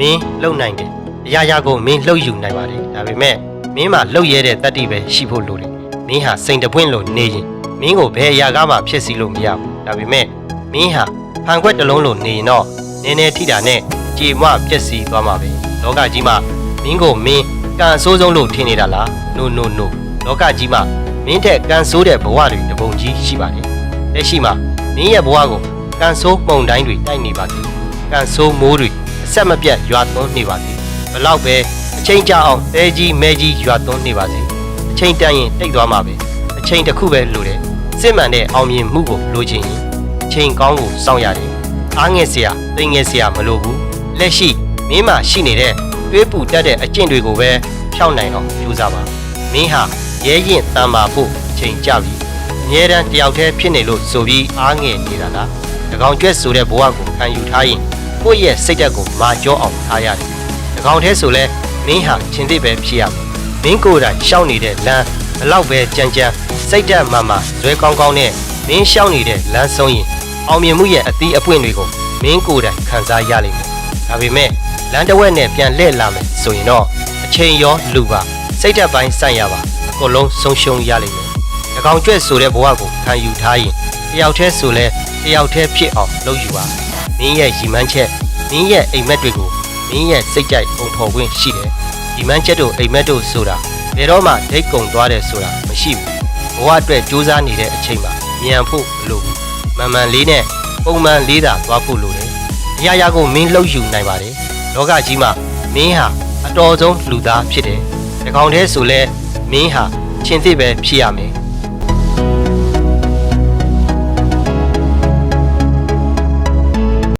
မင်းလှုပ်နိုင်တယ်အရာရာကိုမင်းလှုပ်ယူနိုင်ပါတယ်ဒါပေမဲ့မင်းမှာလှုပ်ရဲတဲ့တတ္တိပဲရှိဖို့လိုတယ်မင်းဟာစိန်တပွင့်လို့နေရင်မင်းကိုဘယ်အရာကမှဖြစ်စီလို့မရဘူးဒါပေမဲ့မင်းဟာဖန်ခွက်တစ်လုံးလို့နေရင်တော့နည်းနည်းထိတာနဲ့ကြေမွပြက်စီးသွားမှာပဲလောကကြီးမှာမင်းကိုမင်းကံအဆိုးဆုံးလို့ထင်နေတာလား no လောကကြီးမှာမင်းထက်ကံဆိုးတဲ့ဘဝတွေတပုံကြီးရှိပါတယ်လက်ရှိမှာမင်းရဲ့ဘဝကိုကံဆိုးပုံတိုင်းတွေတိုက်နေပါသေးကံဆိုးမိုးတွေအဆက်မပြတ်ရွာသွန်းနေပါသေးဘလောက်ပဲအချိန်ကြာအောင်တဲကြီးမဲကြီးရွာသွန်းနေပါစေအချိန်တန်ရင်တိတ်သွားမှာပဲအချိန်တစ်ခုပဲလိုတယ်စစ်မှန်တဲ့အောင်မြင်မှုကိုလိုချင်ရင်အချိန်ကောင်းကိုစောင့်ရတယ်အားငယ်စရာသိငယ်စရာမလိုဘူးလက်ရှိမင်းမှာရှိနေတဲ့တွေးပူတတ်တဲ့အကျင့်တွေကိုပဲဖြောင်းနိုင်အောင်ကြိုးစားပါမင်းဟာရဲရင်တန်ပါဖို့အချိန်ကြပြီအမြဲတမ်းတယောက်တည်းဖြစ်နေလို့ဆိုပြီးအားငယ်နေတာလားတကောင်ကျွဲဆိုတဲ့ဘဝကိုခံယူထားရင်ကိုယ့်ရဲ့စိတ်ဓာတ်ကိုမာကျောအောင်ထားရတယ်တကောင်တည်းဆိုလဲမင်းဟာချင်းသိပဲဖြစ်ရမယ်မင်းကိုယ်တိုင်ရှောက်နေတဲ့လမ်းဘလောက်ပဲကြမ်းကြမ်းစိတ်ဓာတ်မှဇွဲကောင်းကောင်းနဲ့မင်းရှောက်နေတဲ့လမ်းဆုံးရင်အောင်မြင်မှုရဲ့အသီးအပွင့်တွေကိုမင်းကိုယ်တိုင်ခံစားရလိမ့်မယ်ဒါပေမဲ့လမ်းတစ်ဝက်နဲ့ပြန်လှည့်လာမယ်ဆိုရင်တော့အချိန်ရောလူပါစိတ်ဓာတ်ပိုင်းဆိုင်ရပါအကုန်လုံးဆုံးရှုံးရလိမ့်မယ်တကောင်ကျွဲဆိုတဲ့ဘဝကိုခံယူထားရင်တယောက်တည်းဆိုလဲတယောက်တည်းဖြစ်အောင်လုပ်ယူပါမင်းရဲ့ရည်မှန်းချက်မင်းရဲ့အိမ်မက်တွေကိုမင်းရဲ့စိတ်ကြိုက်ပုံဖော်ခွင့်ရှိတယ်ဒီမှန်းချက်တို့အိမ်မက်တို့ဆိုတာဘယ်တော့မှဒိတ်ကုံသွားတယ်ဆိုတာမရှိဘူးဘဝအတွက်ကြိုးစားနေတဲ့အချိန်မှာမြန်ဖို့မလိုဘူးမှန်မှန်လေးနဲ့ပုံမှန်လေးသာသွားဖို့လိုတယ်အရာရာကိုမင်းလှုပ်ယူနိုင်ပါတယ်လောကကြီးမှာမင်းဟာအတော်ဆုံးလူသားဖြစ်တယ်ဒီကောင်တည်းဆိုလဲမင်းဟာချင်းသိပဲဖြစ်ရမယ်